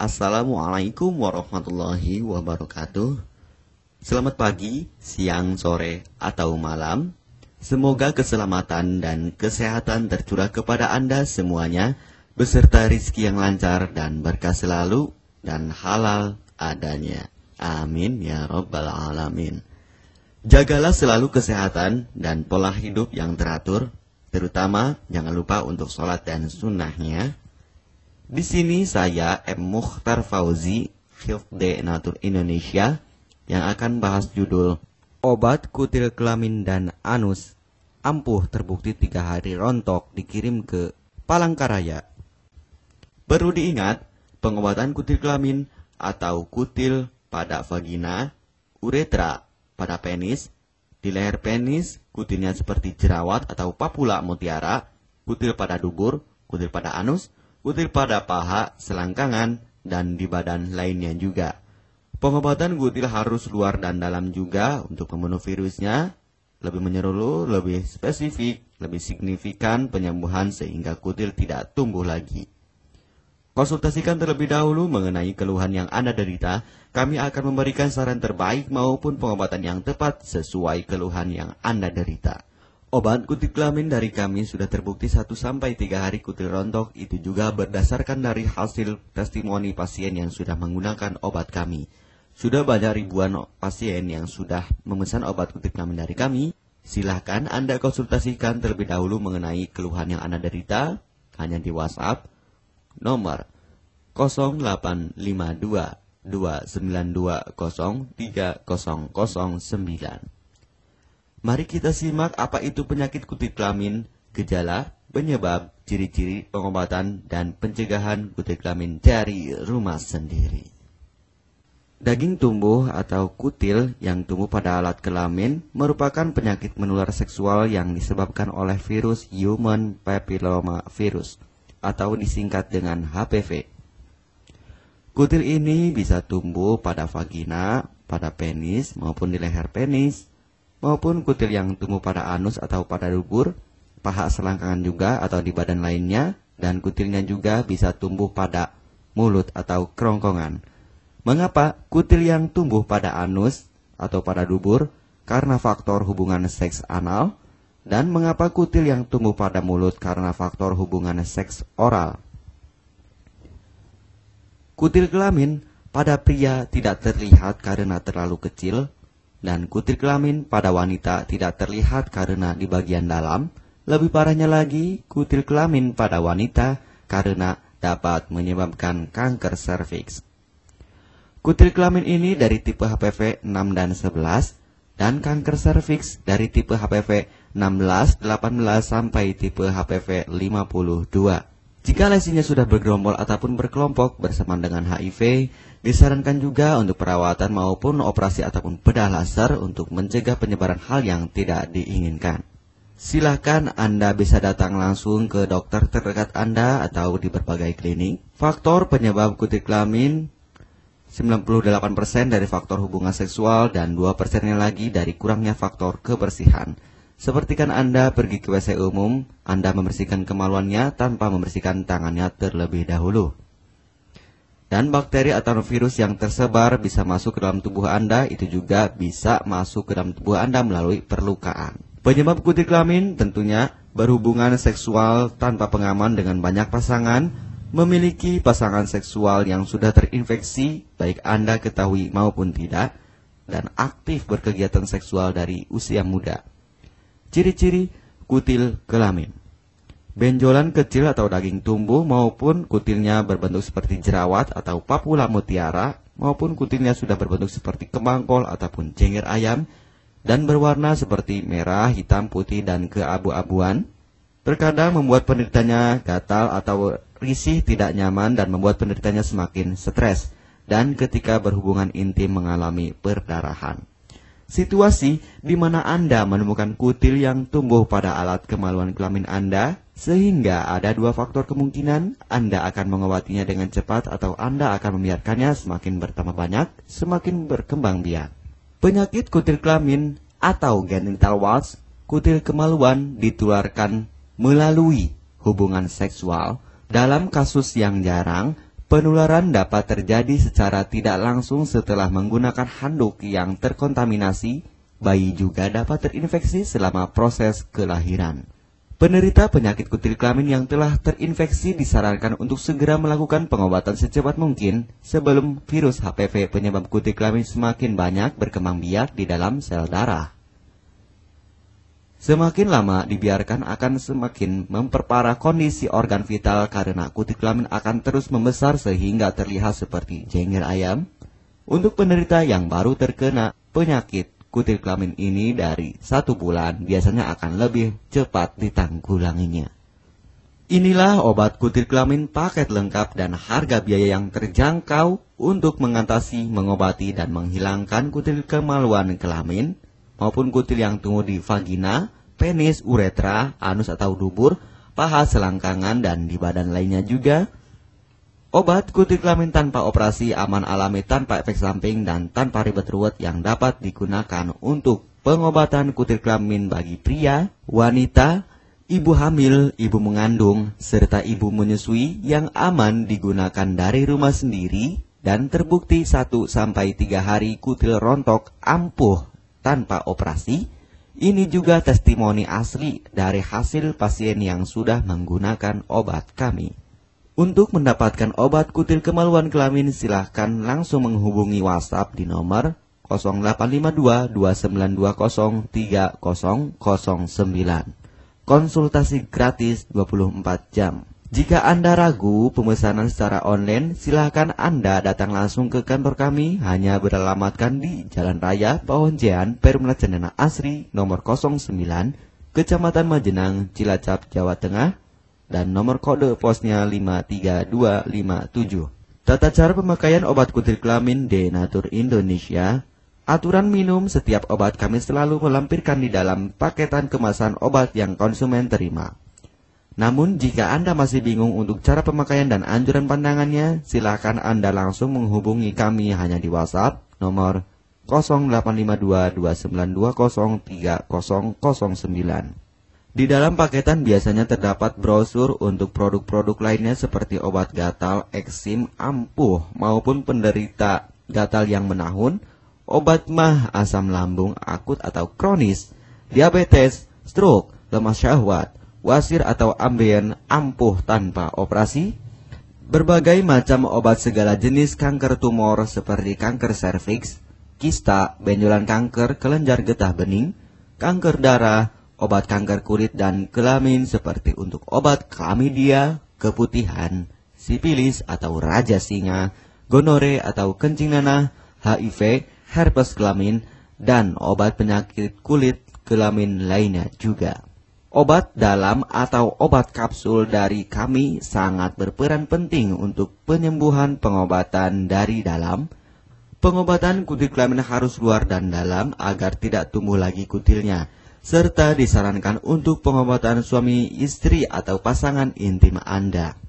Assalamualaikum warahmatullahi wabarakatuh. Selamat pagi, siang, sore, atau malam. Semoga keselamatan dan kesehatan tercurah kepada Anda semuanya, beserta rizki yang lancar dan berkah selalu, dan halal adanya. Amin ya rabbal alamin. Jagalah selalu kesehatan dan pola hidup yang teratur, terutama jangan lupa untuk sholat dan sunnahnya. Di sini saya M. Mukhtar Fauzi, Hifdz Natur Indonesia, yang akan bahas judul Obat Kutil Kelamin dan Anus ampuh terbukti 3 hari rontok dikirim ke Palangkaraya. Perlu diingat, pengobatan kutil kelamin atau kutil pada vagina, uretra pada penis, di leher penis, kutilnya seperti jerawat atau papula mutiara, kutil pada dubur, kutil pada anus, kutil pada paha, selangkangan, dan di badan lainnya juga. Pengobatan kutil harus luar dan dalam juga untuk membunuh virusnya, lebih menyeluruh, lebih spesifik, lebih signifikan penyembuhan sehingga kutil tidak tumbuh lagi. Konsultasikan terlebih dahulu mengenai keluhan yang Anda derita, kami akan memberikan saran terbaik maupun pengobatan yang tepat sesuai keluhan yang Anda derita. Obat kutil kelamin dari kami sudah terbukti 1-3 hari kutil rontok, itu juga berdasarkan dari hasil testimoni pasien yang sudah menggunakan obat kami. Sudah banyak ribuan pasien yang sudah memesan obat kutil kelamin dari kami. Silahkan Anda konsultasikan terlebih dahulu mengenai keluhan yang Anda derita, hanya di WhatsApp nomor 0852 292 03009. Mari kita simak apa itu penyakit kutil kelamin, gejala, penyebab, ciri-ciri, pengobatan, dan pencegahan kutil kelamin dari rumah sendiri. Daging tumbuh atau kutil yang tumbuh pada alat kelamin merupakan penyakit menular seksual yang disebabkan oleh virus Human Papilloma Virus atau disingkat dengan HPV. Kutil ini bisa tumbuh pada vagina, pada penis, maupun di leher penis, maupun kutil yang tumbuh pada anus atau pada dubur, paha selangkangan juga atau di badan lainnya, dan kutilnya juga bisa tumbuh pada mulut atau kerongkongan. Mengapa kutil yang tumbuh pada anus atau pada dubur? Karena faktor hubungan seks anal. Dan mengapa kutil yang tumbuh pada mulut? Karena faktor hubungan seks oral. Kutil kelamin pada pria tidak terlihat karena terlalu kecil, dan kutil kelamin pada wanita tidak terlihat karena di bagian dalam. Lebih parahnya lagi, kutil kelamin pada wanita karena dapat menyebabkan kanker serviks. Kutil kelamin ini dari tipe HPV 6 dan 11, dan kanker serviks dari tipe HPV 16, 18, sampai tipe HPV 52. Jika lesinya sudah bergerombol ataupun berkelompok bersama dengan HIV, disarankan juga untuk perawatan maupun operasi ataupun bedah laser untuk mencegah penyebaran hal yang tidak diinginkan. Silakan Anda bisa datang langsung ke dokter terdekat Anda atau di berbagai klinik. Faktor penyebab kutil kelamin 98% dari faktor hubungan seksual dan 2% lagi dari kurangnya faktor kebersihan. Sepertikan Anda pergi ke WC umum, Anda membersihkan kemaluannya tanpa membersihkan tangannya terlebih dahulu. Dan bakteri atau virus yang tersebar bisa masuk ke dalam tubuh Anda, itu juga bisa masuk ke dalam tubuh Anda melalui perlukaan. Penyebab kutil kelamin tentunya berhubungan seksual tanpa pengaman dengan banyak pasangan, memiliki pasangan seksual yang sudah terinfeksi, baik Anda ketahui maupun tidak, dan aktif berkegiatan seksual dari usia muda. Ciri-ciri kutil kelamin: benjolan kecil atau daging tumbuh maupun kutilnya berbentuk seperti jerawat atau papula mutiara, maupun kutilnya sudah berbentuk seperti kembangkol ataupun cengir ayam, dan berwarna seperti merah, hitam, putih, dan keabu-abuan. Terkadang membuat penderitanya gatal atau risih, tidak nyaman, dan membuat penderitanya semakin stres, dan ketika berhubungan intim mengalami perdarahan. Situasi di mana Anda menemukan kutil yang tumbuh pada alat kemaluan kelamin Anda, sehingga ada 2 faktor kemungkinan: Anda akan mengobatinya dengan cepat atau Anda akan membiarkannya semakin bertambah banyak, semakin berkembang biak. Penyakit kutil kelamin atau genital warts, kutil kemaluan, ditularkan melalui hubungan seksual. Dalam kasus yang jarang, Penularan dapat terjadi secara tidak langsung setelah menggunakan handuk yang terkontaminasi. Bayi juga dapat terinfeksi selama proses kelahiran. Penderita penyakit kutil kelamin yang telah terinfeksi disarankan untuk segera melakukan pengobatan secepat mungkin sebelum virus HPV penyebab kutil kelamin semakin banyak berkembang biak di dalam sel darah. Semakin lama dibiarkan akan semakin memperparah kondisi organ vital karena kutil kelamin akan terus membesar sehingga terlihat seperti jengger ayam. Untuk penderita yang baru terkena penyakit kutil kelamin ini dari 1 bulan biasanya akan lebih cepat ditanggulanginya. Inilah obat kutil kelamin paket lengkap dan harga biaya yang terjangkau untuk mengatasi, mengobati, dan menghilangkan kutil kemaluan kelamin maupun kutil yang tumbuh di vagina, penis, uretra, anus atau dubur, paha, selangkangan, dan di badan lainnya juga. Obat kutil kelamin tanpa operasi, aman alami, tanpa efek samping, dan tanpa ribet ruwet yang dapat digunakan untuk pengobatan kutil kelamin bagi pria, wanita, ibu hamil, ibu mengandung, serta ibu menyusui yang aman digunakan dari rumah sendiri dan terbukti 1-3 hari kutil rontok ampuh tanpa operasi. Ini juga testimoni asli dari hasil pasien yang sudah menggunakan obat kami. Untuk mendapatkan obat kutil kemaluan kelamin silahkan langsung menghubungi WhatsApp di nomor 0852 2920 3009. Konsultasi gratis 24 jam. Jika Anda ragu pemesanan secara online, silakan Anda datang langsung ke kantor kami, hanya beralamatkan di Jalan Raya Pahonjean, Perumna Cendana Asri, nomor 09, Kecamatan Majenang, Cilacap, Jawa Tengah, dan nomor kode posnya 53257. Tata cara pemakaian obat kutil kelamin Denatur Indonesia. Aturan minum setiap obat kami selalu melampirkan di dalam paketan kemasan obat yang konsumen terima. Namun, jika Anda masih bingung untuk cara pemakaian dan anjuran pandangannya, silakan Anda langsung menghubungi kami hanya di WhatsApp nomor 0852 2920 3009. Di dalam paketan biasanya terdapat brosur untuk produk-produk lainnya seperti obat gatal, eksim, ampuh, maupun penderita gatal yang menahun, obat mah, asam lambung akut atau kronis, diabetes, stroke, lemah syahwat, wasir atau ambien ampuh tanpa operasi, berbagai macam obat segala jenis kanker tumor seperti kanker serviks, kista, benjolan kanker, kelenjar getah bening, kanker darah, obat kanker kulit dan kelamin seperti untuk obat klamidia, keputihan, sipilis atau raja singa, gonore atau kencing nanah, HIV, herpes kelamin, dan obat penyakit kulit kelamin lainnya juga. Obat dalam atau obat kapsul dari kami sangat berperan penting untuk penyembuhan pengobatan dari dalam. Pengobatan kutil kelamin harus luar dan dalam agar tidak tumbuh lagi kutilnya, serta disarankan untuk pengobatan suami, istri, atau pasangan intim Anda.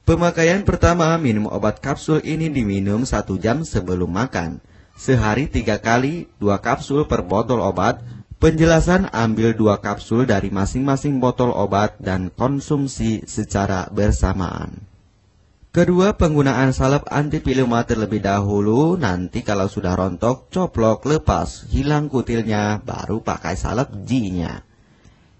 Pemakaian pertama, minum obat kapsul ini diminum 1 jam sebelum makan. Sehari 3 kali, 2 kapsul per botol obat. Penjelasan, ambil 2 kapsul dari masing-masing botol obat dan konsumsi secara bersamaan. Kedua, penggunaan salep antipiluma terlebih dahulu, nanti kalau sudah rontok, coplok, lepas, hilang kutilnya, baru pakai salep G-nya.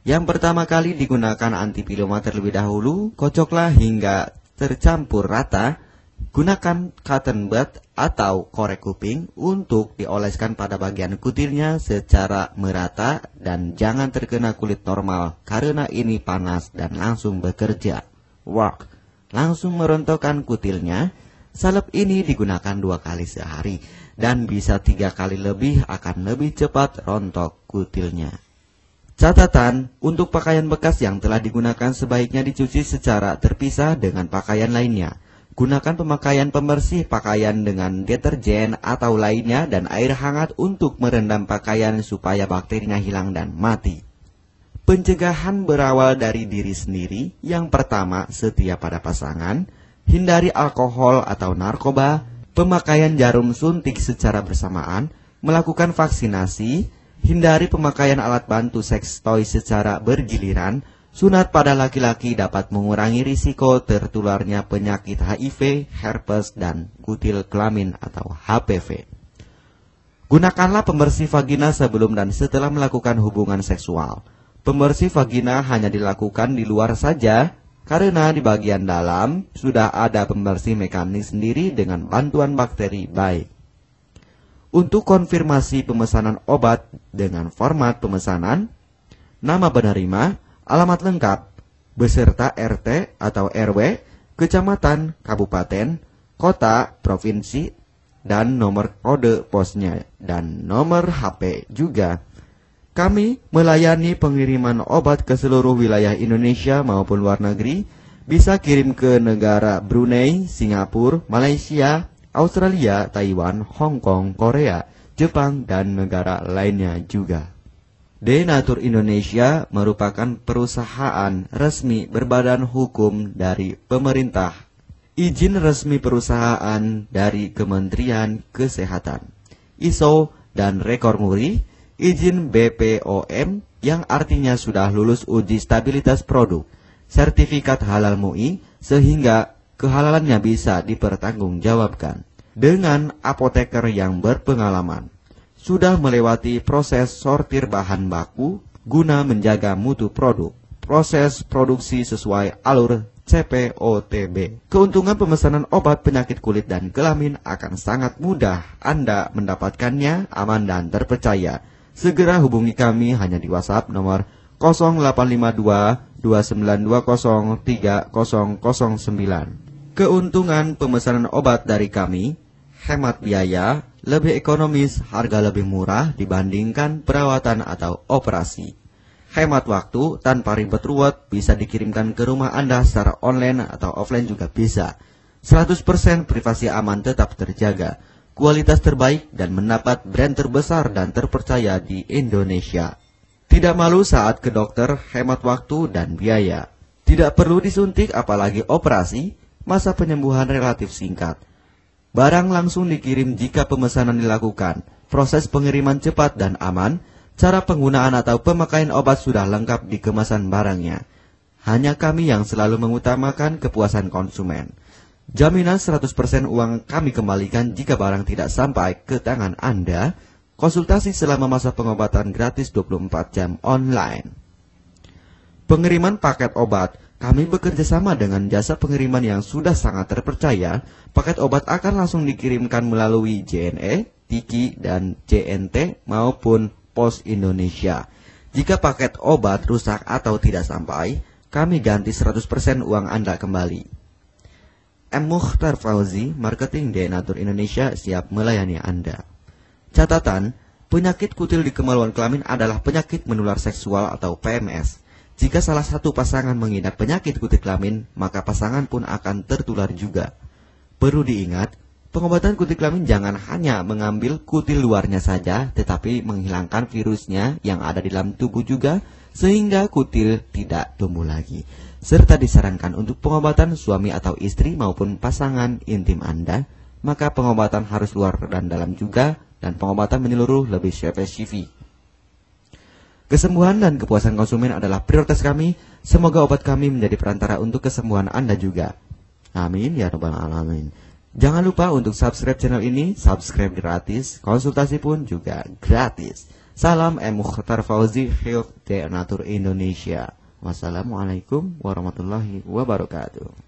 Yang pertama kali digunakan antipiluma terlebih dahulu, kocoklah hingga tercampur rata. Gunakan cotton bud atau korek kuping untuk dioleskan pada bagian kutilnya secara merata dan jangan terkena kulit normal karena ini panas dan langsung bekerja. Work. Langsung merontokkan kutilnya. Salep ini digunakan 2 kali sehari dan bisa 3 kali lebih akan lebih cepat rontok kutilnya. Catatan, untuk pakaian bekas yang telah digunakan sebaiknya dicuci secara terpisah dengan pakaian lainnya. Gunakan pemakaian pembersih pakaian dengan deterjen atau lainnya dan air hangat untuk merendam pakaian supaya bakterinya hilang dan mati. Pencegahan berawal dari diri sendiri. Yang pertama, setia pada pasangan, hindari alkohol atau narkoba, pemakaian jarum suntik secara bersamaan, melakukan vaksinasi, hindari pemakaian alat bantu seks toy secara bergiliran, Sunat pada laki-laki dapat mengurangi risiko tertularnya penyakit HIV, herpes, dan kutil kelamin atau HPV. Gunakanlah pembersih vagina sebelum dan setelah melakukan hubungan seksual. Pembersih vagina hanya dilakukan di luar saja, karena di bagian dalam sudah ada pembersih mekanik sendiri dengan bantuan bakteri baik. Untuk konfirmasi pemesanan obat dengan format pemesanan, nama penerima, alamat lengkap, beserta RT atau RW, kecamatan, kabupaten, kota, provinsi, dan nomor kode posnya, dan nomor HP juga. Kami melayani pengiriman obat ke seluruh wilayah Indonesia maupun luar negeri, bisa kirim ke negara Brunei, Singapura, Malaysia, Australia, Taiwan, Hong Kong, Korea, Jepang, dan negara lainnya juga. Denatur Indonesia merupakan perusahaan resmi berbadan hukum dari pemerintah. Izin resmi perusahaan dari Kementerian Kesehatan, ISO dan rekor muri, izin BPOM yang artinya sudah lulus uji stabilitas produk, sertifikat halal MUI sehingga kehalalannya bisa dipertanggungjawabkan. Dengan apoteker yang berpengalaman, sudah melewati proses sortir bahan baku guna menjaga mutu produk, proses produksi sesuai alur CPOTB. Keuntungan pemesanan obat penyakit kulit dan kelamin akan sangat mudah Anda mendapatkannya, aman dan terpercaya. Segera hubungi kami hanya di WhatsApp nomor 0852 2920 3009. Keuntungan pemesanan obat dari kami, hemat biaya, lebih ekonomis, harga lebih murah dibandingkan perawatan atau operasi. Hemat waktu, tanpa ribet ruwet, bisa dikirimkan ke rumah Anda secara online atau offline juga bisa. 100% privasi aman tetap terjaga, kualitas terbaik dan mendapat brand terbesar dan terpercaya di Indonesia. Tidak malu saat ke dokter, hemat waktu dan biaya. Tidak perlu disuntik apalagi operasi, masa penyembuhan relatif singkat. Barang langsung dikirim jika pemesanan dilakukan. Proses pengiriman cepat dan aman. Cara penggunaan atau pemakaian obat sudah lengkap di kemasan barangnya. Hanya kami yang selalu mengutamakan kepuasan konsumen. Jaminan 100% uang kami kembalikan jika barang tidak sampai ke tangan Anda. Konsultasi selama masa pengobatan gratis 24 jam online. Pengiriman paket obat. Kami bekerja sama dengan jasa pengiriman yang sudah sangat terpercaya. Paket obat akan langsung dikirimkan melalui JNE, Tiki, dan JNT maupun Pos Indonesia. Jika paket obat rusak atau tidak sampai, kami ganti 100% uang Anda kembali. M. Mukhtar Fauzi, Marketing Denatur Indonesia, siap melayani Anda. Catatan, penyakit kutil di kemaluan kelamin adalah penyakit menular seksual atau PMS. Jika salah satu pasangan mengidap penyakit kutil kelamin, maka pasangan pun akan tertular juga. Perlu diingat, pengobatan kutil kelamin jangan hanya mengambil kutil luarnya saja, tetapi menghilangkan virusnya yang ada di dalam tubuh juga, sehingga kutil tidak tumbuh lagi. Serta disarankan untuk pengobatan suami atau istri maupun pasangan intim Anda, maka pengobatan harus luar dan dalam juga, dan pengobatan menyeluruh lebih spesifik. Kesembuhan dan kepuasan konsumen adalah prioritas kami. Semoga obat kami menjadi perantara untuk kesembuhan Anda juga. Amin ya rabbal alamin. Jangan lupa untuk subscribe channel ini, subscribe gratis, konsultasi pun juga gratis. Salam M. Mukhtar Fauzi, Health Denatur Indonesia. Wassalamualaikum warahmatullahi wabarakatuh.